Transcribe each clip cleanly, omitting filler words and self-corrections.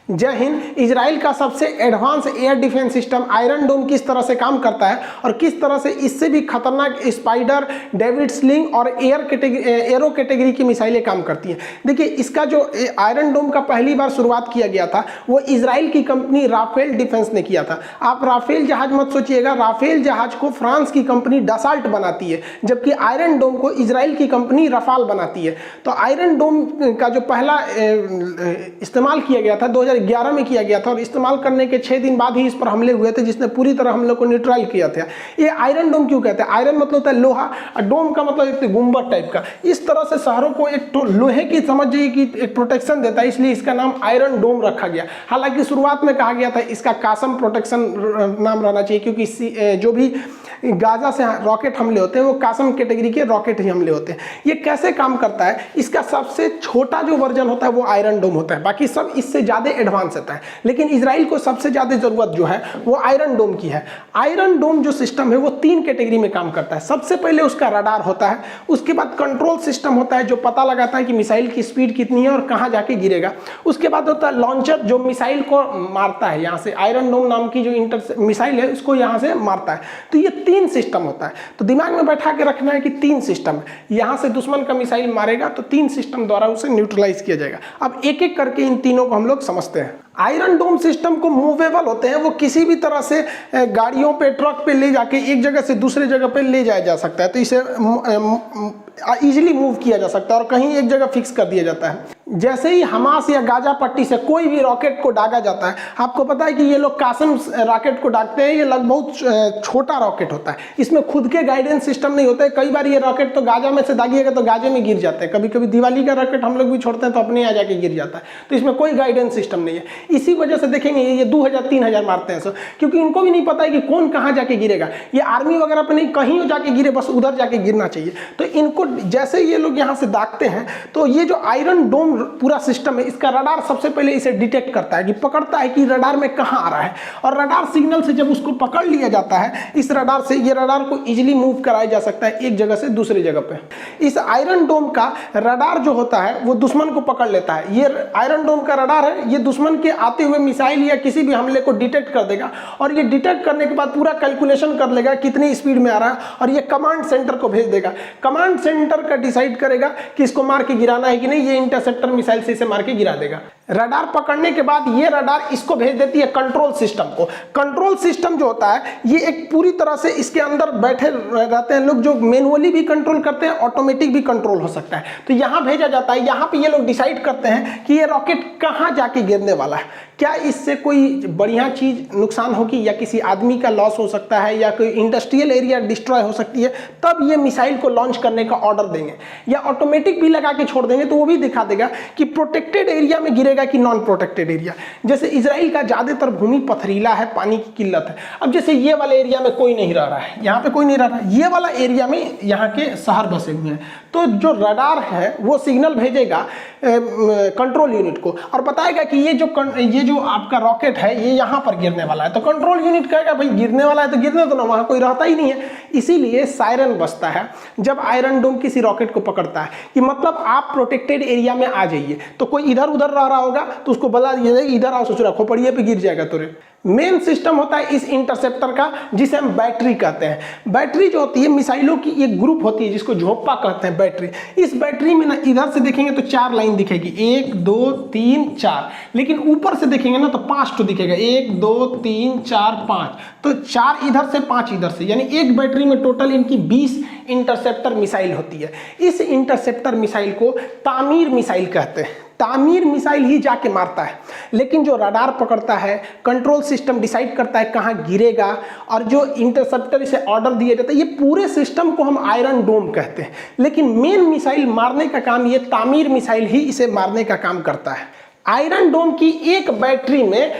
जय हिंद। इजराइल का सबसे advance air defence system iron dome किस तरह से काम करता है और किस तरह से इससे भी खतरनाक स्पाइडर, डेविड स्लिंग और एरो कैटेगरी की मिसाइलें काम करती हैं। देखिए, इसका जो आयरन डोम का पहली बार शुरुआत किया गया था वो इजराइल की कंपनी राफेल डिफेंस ने किया था। आप राफेल जहाज मत सोचिएगा, राफेल जहाज को फ्रांस की कंपनी डसाल्ट बनाती है, जबकि आयरन डोम को इजराइल की कंपनी रफाल बनाती है। तो आयरन डोम का जो पहला इस्तेमाल किया गया था 2011 में किया गया था और इस्तेमाल करने के 6 दिन बाद ही इस पर हमले हुए थे, जिसने पूरी तरह हम लोग को न्यूट्रल किया था। ये आयरन डोम क्यों कहते हैं? आयरन मतलब होता है लोहा और डोम का मतलब एक गुंबद टाइप का। इस तरह से शहरों को एक लोहे की समझ जाइए कि एक प्रोटेक्शन देता है, इसलिए इसका नाम आयरन डोम रखा गया। हालांकि शुरुआत में कहा गया था इसका कासम प्रोटेक्शन नाम रहना चाहिए, क्योंकि जो भी गाजा से रॉकेट हमले होते हैं वो कासम कैटेगरी के रॉकेट ही हमले होते हैं। ये कैसे काम करता है? इसका सबसे छोटा जो वर्जन होता है वो आयरन डोम होता है, बाकी सब इससे ज़्यादा एडवांस होता है। लेकिन इजराइल को सबसे ज़्यादा ज़रूरत जो है वो आयरन डोम की है। आयरन डोम जो सिस्टम है वो 3 कैटेगरी में काम करता है। सबसे पहले उसका रडार होता है, उसके बाद कंट्रोल सिस्टम होता है जो पता लगाता है कि मिसाइल की स्पीड कितनी है और कहाँ जाके गिरेगा। उसके बाद होता है लॉन्चर जो मिसाइल को मारता है, यहाँ से आयरन डोम नाम की जो मिसाइल है उसको यहाँ से मारता है। तो ये 3 सिस्टम होता है। तो दिमाग में बैठा के रखना है कि 3 सिस्टम है, यहाँ से दुश्मन का मिसाइल मारेगा तो 3 सिस्टम द्वारा उसे न्यूट्रलाइज किया जाएगा। अब एक एक करके इन तीनों को हम लोग समझते हैं। आयरन डोम सिस्टम को मूवेबल होते हैं, वो किसी भी तरह से गाड़ियों पे, ट्रक पे ले जाके एक जगह से दूसरे जगह पे ले जाया जा सकता है। तो इसे इजीली मूव किया जा सकता है और कहीं एक जगह फिक्स कर दिया जाता है। जैसे ही हमास या गाजा पट्टी से कोई भी रॉकेट को दागा जाता है, आपको पता है कि ये लोग कासम रॉकेट को दागते हैं। ये लगभग बहुत छोटा रॉकेट होता है, इसमें खुद के गाइडेंस सिस्टम नहीं होते। कई बार ये रॉकेट तो गाजा में से दागिएगा तो गाजे में गिर जाते हैं। कभी कभी दिवाली का रॉकेट हम लोग भी छोड़ते हैं तो अपने यहाँ जाके गिर जाता है। तो इसमें कोई गाइडेंस सिस्टम नहीं है। इसी वजह से देखेंगे ये 2000-3000 मारते हैं, क्योंकि इनको भी नहीं पता है कि कौन कहाँ जाके गिरेगा। ये आर्मी वगैरह पे नहीं, कहीं जाके गिरे, बस उधर जाके गिरना चाहिए। तो इनको जैसे ये लोग यहाँ से दागते हैं तो ये जो आयरन डोम पूरा सिस्टम है, इसका रडार सबसे पहले इसे डिटेक्ट करता है, कि पकड़ता है कि रडार में कहाँ आ रहा है। और रडार सिग्नल से जब उसको पकड़ लिया जाता है, इस रडार से ये रडार को इजीली मूव कराया जा सकता है एक जगह से दूसरी जगह पे। इस आयरन डोम का रडार जो होता है वो दुश्मन को पकड़ लेता है। ये आयरन डोम का रडार है, ये दुश्मन के आते हुए मिसाइल या किसी भी हमले को डिटेक्ट कर देगा और ये डिटेक्ट करने के बाद पूरा कैलकुलेशन कर लेगा कितनी स्पीड में आ रहा है और ये कमांड सेंटर को भेज देगा। कमांड सेंटर का डिसाइड करेगा कि इसको मार के गिराना है कि नहीं। ये इंटरसेप्टर मिसाइल से इसे मार के गिरा देगा। रडार पकड़ने के बाद ये रडार इसको भेज देती है कंट्रोल सिस्टम को। कंट्रोल सिस्टम जो होता है ये एक पूरी तरह से इसके अंदर बैठे रहते हैं लोग जो मैनुअली भी कंट्रोल करते हैं, ऑटोमेटिक भी कंट्रोल हो सकता है। तो यहाँ भेजा जाता है, यहाँ पे ये लोग डिसाइड करते हैं कि ये रॉकेट कहाँ जाके गिरने वाला है, क्या इससे कोई बढ़िया चीज नुकसान होगी या किसी आदमी का लॉस हो सकता है या कोई इंडस्ट्रियल एरिया डिस्ट्रॉय हो सकती है, तब ये मिसाइल को लॉन्च करने का ऑर्डर देंगे। या ऑटोमेटिक भी लगा के छोड़ देंगे तो वो भी दिखा देगा कि प्रोटेक्टेड एरिया में गिरेगा कि नॉन प्रोटेक्टेड एरिया। जैसे इजराइल का ज्यादातर भूमि पथरीला है, पानी की किल्लत है। अब जैसे ये वाले एरिया में कोई नहीं रह रहा है, यहाँ पे कोई नहीं रह रहा है, ये वाला एरिया में यहाँ के शहर बसे हुए हैं, तो जो रडार है वो सिग्नल भेजेगा कंट्रोल यूनिट को और बताएगा कि ये जो आपका रॉकेट है ये यहाँ पर गिरने वाला है। तो कंट्रोल यूनिट कहेगा भाई गिरने वाला है तो गिरने दो ना, वहाँ कोई रहता ही नहीं है। इसीलिए सायरन बजता है जब आयरन डोम किसी रॉकेट को पकड़ता है कि मतलब आप प्रोटेक्टेड एरिया में आ जाइए। तो कोई इधर उधर रह रहा होगा तो उसको बता दिया जाए इधर आओ, सोच रखो पड़िए पे गिर जाएगा तुरे। मेन सिस्टम होता है इस इंटरसेप्टर का, जिसे हम बैटरी कहते हैं। बैटरी जो होती है मिसाइलों की एक ग्रुप होती है जिसको झोंपा कहते हैं बैटरी। इस बैटरी में ना इधर से देखेंगे तो 4 लाइन दिखेगी, 1 2 3 4, लेकिन ऊपर से देखेंगे ना तो 5 तो दिखेगा, 1 2 3 4 5। तो 4 इधर से 5 इधर से, यानी एक बैटरी में टोटल इनकी 20 इंटरसेप्टर मिसाइल होती है। इस इंटरसेप्टर मिसाइल को तामीर मिसाइल कहते हैं। तामीर मिसाइल ही जाके मारता है, लेकिन जो रडार पकड़ता है, कंट्रोल सिस्टम डिसाइड करता है कहाँ गिरेगा और जो इंटरसेप्टर इसे ऑर्डर दिया जाता है, ये पूरे सिस्टम को हम आयरन डोम कहते हैं। लेकिन मेन मिसाइल मारने का काम ये तामीर मिसाइल ही इसे मारने का काम करता है। आयरन डोम की एक बैटरी में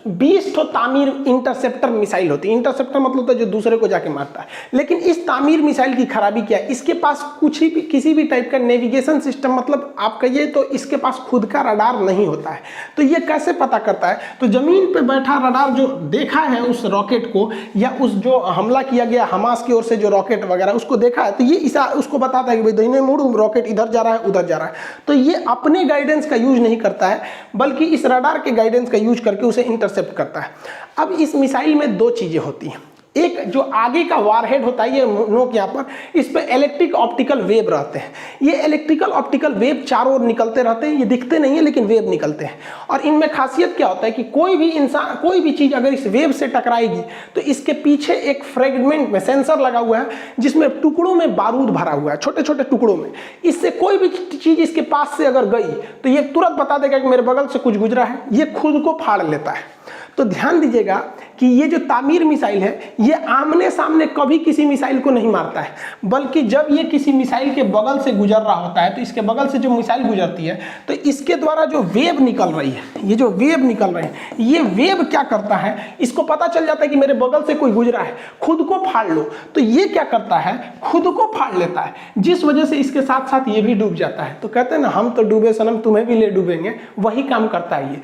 20 ठो तामीर इंटरसेप्टर मिसाइल होती है। इंटरसेप्टर मतलब होता है जो दूसरे को जाके मारता है। लेकिन इस तामीर मिसाइल की खराबी क्या है, इसके पास किसी भी टाइप का नेविगेशन सिस्टम, मतलब आप कहिए तो इसके पास खुद का रडार नहीं होता है। तो ये कैसे पता करता है, तो जमीन पे बैठा रडार जो देखा है उस रॉकेट को, या उस जो हमला किया गया हमास की ओर से जो रॉकेट वगैरह उसको देखा है, तो ये उसको बताता है कि भाई दाहिने मुड़, रॉकेट इधर जा रहा है उधर जा रहा है। तो ये अपने गाइडेंस का यूज नहीं करता है, बल्कि इस रडार के गाइडेंस का यूज करके उसे इंटरसेप्ट करता है। अब इस मिसाइल में दो चीजें होती हैं। एक जो आगे का वारहेड होता है, ये नोक यहाँ पर, इस पे इलेक्ट्रिक ऑप्टिकल वेव रहते हैं। ये इलेक्ट्रिकल ऑप्टिकल वेव चारों ओर निकलते रहते हैं, ये दिखते नहीं है लेकिन वेव निकलते हैं। और इनमें खासियत क्या होता है कि कोई भी इंसान, कोई भी चीज अगर इस वेव से टकराएगी तो इसके पीछे एक फ्रेगमेंट में सेंसर लगा हुआ है, जिसमें टुकड़ों में बारूद भरा हुआ है, छोटे छोटे टुकड़ों में। इससे कोई भी चीज इसके पास से अगर गई तो ये तुरंत बता देगा कि मेरे बगल से कुछ गुजरा है, ये खुद को फाड़ लेता है। तो ध्यान दीजिएगा कि ये जो तामीर मिसाइल है, ये आमने सामने कभी किसी मिसाइल को नहीं मारता है, बल्कि जब ये किसी मिसाइल के बगल से गुजर रहा होता है, तो इसके बगल से जो मिसाइल गुजरती है, तो इसके द्वारा जो वेव निकल रही है, ये जो वेव निकल रही है, ये वेव क्या करता है, इसको पता चल जाता है कि मेरे बगल से कोई गुजरा है, खुद को फाड़ लो। तो ये क्या करता है, खुद को फाड़ लेता है, जिस वजह से इसके साथ साथ ये भी डूब जाता है। तो कहते हैं ना, हम तो डूबे सनम तुम्हें भी ले डूबेंगे, वही काम करता है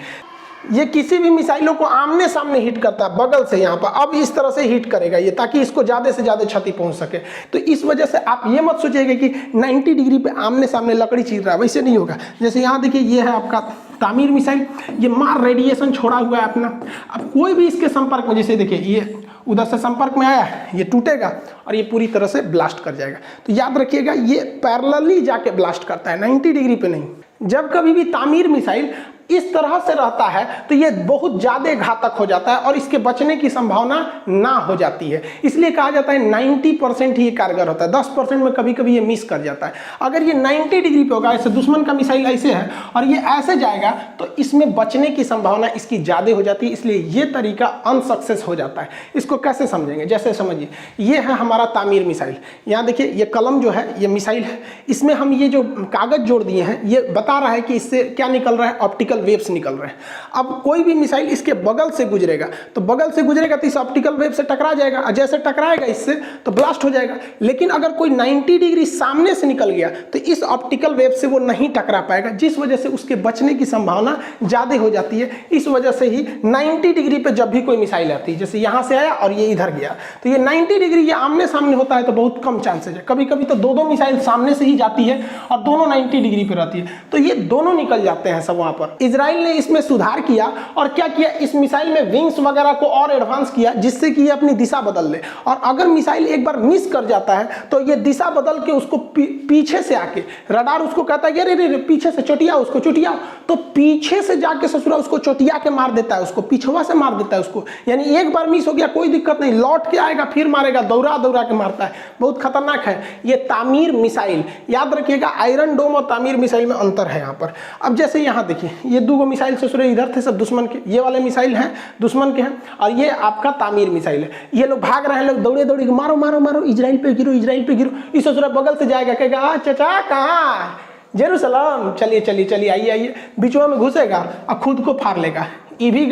ये किसी भी मिसाइलों को आमने सामने हिट करता है, बगल से यहाँ पर। अब इस तरह से हिट करेगा ये, ताकि इसको ज़्यादा से ज़्यादा क्षति पहुँच सके। तो इस वजह से आप ये मत सोचिएगा कि 90 डिग्री पे आमने सामने लकड़ी चीर रहा है, वैसे नहीं होगा। जैसे यहाँ देखिए, ये है आपका तामीर मिसाइल, ये मार रेडिएशन छोड़ा हुआ है अपना। अब कोई भी इसके संपर्क में, जैसे देखिए ये उधर से संपर्क में आया, ये टूटेगा और ये पूरी तरह से ब्लास्ट कर जाएगा। तो याद रखिएगा, ये पैरेलली जाके ब्लास्ट करता है, 90 डिग्री पे नहीं। जब कभी भी तामीर मिसाइल इस तरह से रहता है तो ये बहुत ज़्यादा घातक हो जाता है और इसके बचने की संभावना ना हो जाती है। इसलिए कहा जाता है 90% ही कारगर होता है, 10% में कभी कभी ये मिस कर जाता है। अगर ये 90 डिग्री पे होगा, ऐसे दुश्मन का मिसाइल ऐसे है और ये ऐसे जाएगा, तो इसमें बचने की संभावना इसकी ज़्यादा हो जाती है। इसलिए ये तरीका अनसक्सेस हो जाता है। इसको कैसे समझेंगे, जैसे समझिए, ये है हमारा तामीर मिसाइल। यहाँ देखिए, ये कलम जो है ये मिसाइल है, इसमें हम ये जो कागज़ जोड़ दिए हैं, ये बता रहा है कि इससे क्या निकल रहा है, ऑप्टिकल वेव्स निकल रहे हैं। अब कोई भी मिसाइल इसके बगल से गुजरेगा, तो बगल से गुजरेगा तो इस ऑप्टिकल वेव से टकरा जाएगा, और जैसे टकराएगा इससे तो ब्लास्ट हो जाएगा। लेकिन अगर कोई 90 डिग्री सामने से निकल गया तो इस ऑप्टिकल वेव से वो नहीं टकरा पाएगा, जिस वजह से उसके बचने की संभावना ज़्यादा हो जाती है। इस वजह से ही 90 डिग्री पे जब भी कोई मिसाइल आती है, जैसे यहाँ से आया और ये इधर गया, तो ये 90 डिग्री ये आमने सामने होता है तो बहुत कम चांसेज है। कभी कभी तो दो मिसाइल सामने से ही जाती है और दोनों 90 डिग्री पे रहती है, तो ये दोनों निकल जाते हैं सब वहाँ पर। इजराइल ने इसमें सुधार किया और क्या किया, इस मिसाइल में विंग्स वगैरह को और एडवांस किया, जिससे कि ये अपनी दिशा बदल ले। और अगर मिसाइल एक बार मिस कर जाता है तो ये दिशा बदल के उसको पीछे से आके, रडार उसको कहता है अरे रे पीछे से चोटिया, उसको चोटिया, तो पीछे से जाके ससुरा उसको चोटिया के मार देता है, उसको पिछवा से मार देता है उसको। यानी एक बार मिस हो गया कोई दिक्कत नहीं, लौट के आएगा फिर मारेगा, दौड़ा दौड़ा के मारता है। बहुत खतरनाक है ये तामीर मिसाइल। याद रखिएगा, आयरन डोम और तामीर मिसाइल में अंतर है यहाँ पर। अब जैसे यहाँ देखिए, ये दो मिसाइल ससुरे इधर थे, सब दुश्मन के, ये वाले मिसाइल हैं दुश्मन के हैं, और ये आपका तामीर मिसाइल है। ये लोग भाग रहे हैं, लोग दौड़े दौड़े मारो मारो मारो, इजराइल पे गिरो, इजराइल पे गिरो। इस ससुरा बगल से जाएगा, कहेगा चाचा कहाँ, जेरूसलम, चलिए चलिए चलिए, आइए आइए, बीचों में घुसेगा और खुद को फाड़ लेगा। ये भी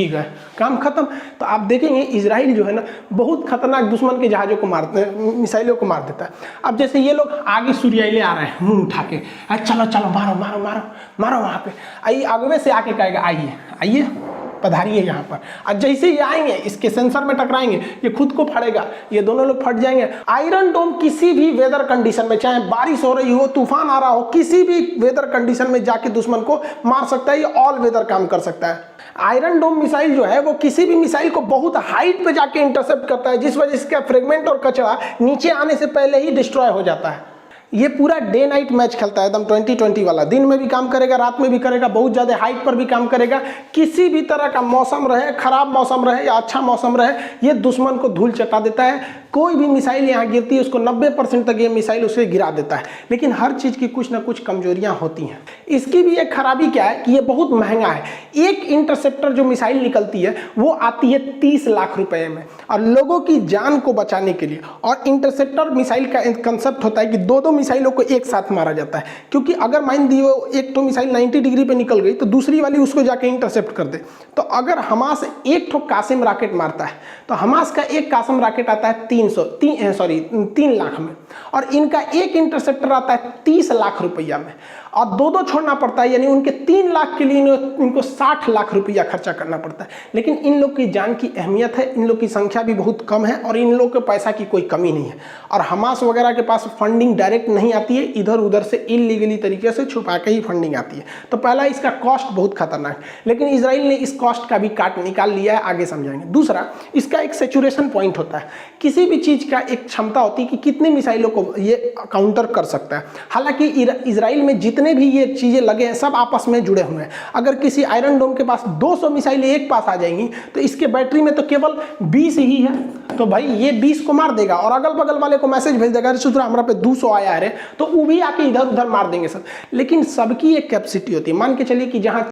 गए, काम खत्म। तो आप देखेंगे इजराइल जो है ना, बहुत खतरनाक दुश्मन के जहाज़ों को मारते, मिसाइलों को मार देता है। अब जैसे ये लोग आगे सूर्याइले आ रहे हैं मुंह उठा के, चलो चलो मारो मारो मारो मारो, वहाँ पे आइए, अगवे से आके कहेगा आइए आइए पधारिए यहाँ पर। और जैसे ये आएंगे इसके सेंसर में टकराएंगे, ये खुद को फटेगा, ये दोनों लोग फट जाएंगे। आयरन डोम किसी भी वेदर कंडीशन में, चाहे बारिश हो रही हो, तूफान आ रहा हो, किसी भी वेदर कंडीशन में जाके दुश्मन को मार सकता है। ये ऑल वेदर काम कर सकता है। आयरन डोम मिसाइल जो है वो किसी भी मिसाइल को बहुत हाइट पे जाके इंटरसेप्ट करता है, जिस वजह से इसका फ्रेगमेंट और कचरा नीचे आने से पहले ही डिस्ट्रॉय हो जाता है। ये पूरा डे नाइट मैच खेलता है, एकदम 20-20 वाला। दिन में भी काम करेगा, रात में भी करेगा, बहुत ज़्यादा हाइट पर भी काम करेगा। किसी भी तरह का मौसम रहे, खराब मौसम रहे या अच्छा मौसम रहे, ये दुश्मन को धूल चटा देता है। कोई भी मिसाइल यहाँ गिरती है उसको 90% तक ये मिसाइल उसे गिरा देता है। लेकिन हर चीज़ की कुछ ना कुछ कमजोरियाँ होती हैं। इसकी भी एक खराबी क्या है कि ये बहुत महंगा है। एक इंटरसेप्टर जो मिसाइल निकलती है वो आती है 30 लाख रुपए में, और लोगों की जान को बचाने के लिए। और इंटरसेप्टर मिसाइल का कंसेप्ट होता है कि दो मिसाइलों को एक साथ मारा जाता है, क्योंकि अगर मान दी वो एक तो मिसाइल 90 डिग्री पे निकल गई तो दूसरी वाली उसको जाके इंटरसेप्ट कर दे। तो अगर हमास एक ठो कासिम रॉकेट मारता है तो हमास का एक कासिम रॉकेट आता है 3 लाख में, और इनका एक इंटरसेप्टर आता है 30 लाख रुपया में, और दो छोड़ना पड़ता है। यानी उनके 3 लाख के लिए इनको 60 लाख रुपया खर्चा करना पड़ता है। लेकिन इन लोग की जान की अहमियत है, इन लोग की संख्या भी बहुत कम है, और इन लोग के पैसा की कोई कमी नहीं है। और हमास वगैरह के पास फंडिंग डायरेक्ट नहीं आती है, इधर उधर से इलीगली तरीके से छुपा के ही फंडिंग आती है। तो पहला, इसका कॉस्ट बहुत खतरनाक है, लेकिन इजराइल ने इस कॉस्ट का भी काट निकाल लिया है, आगे समझाएंगे। दूसरा, इसका एक सेचुरेशन पॉइंट होता है। किसी भी चीज का एक क्षमता होती है कि कितने मिसाइलों को ये काउंटर कर सकता है। हालांकि इजराइल में जितने भी ये चीजें लगे हैं सब आपस में जुड़े हुए हैं। अगर किसी आयरन डोम के पास 200 मिसाइलें एक पास आ जाएंगी तो इसके बैटरी में तो केवल 20 ही है, तो भाई ये 20 को मार देगा, और अगल बगल वाले को मैसेज भेज देगा, सुधरा हमारा पे 200 आया है, तो वो भी आके इधर उधर मार देंगे सब। लेकिन सबकी एक कैपेसिटी होती है। मान के चलिए कि जहां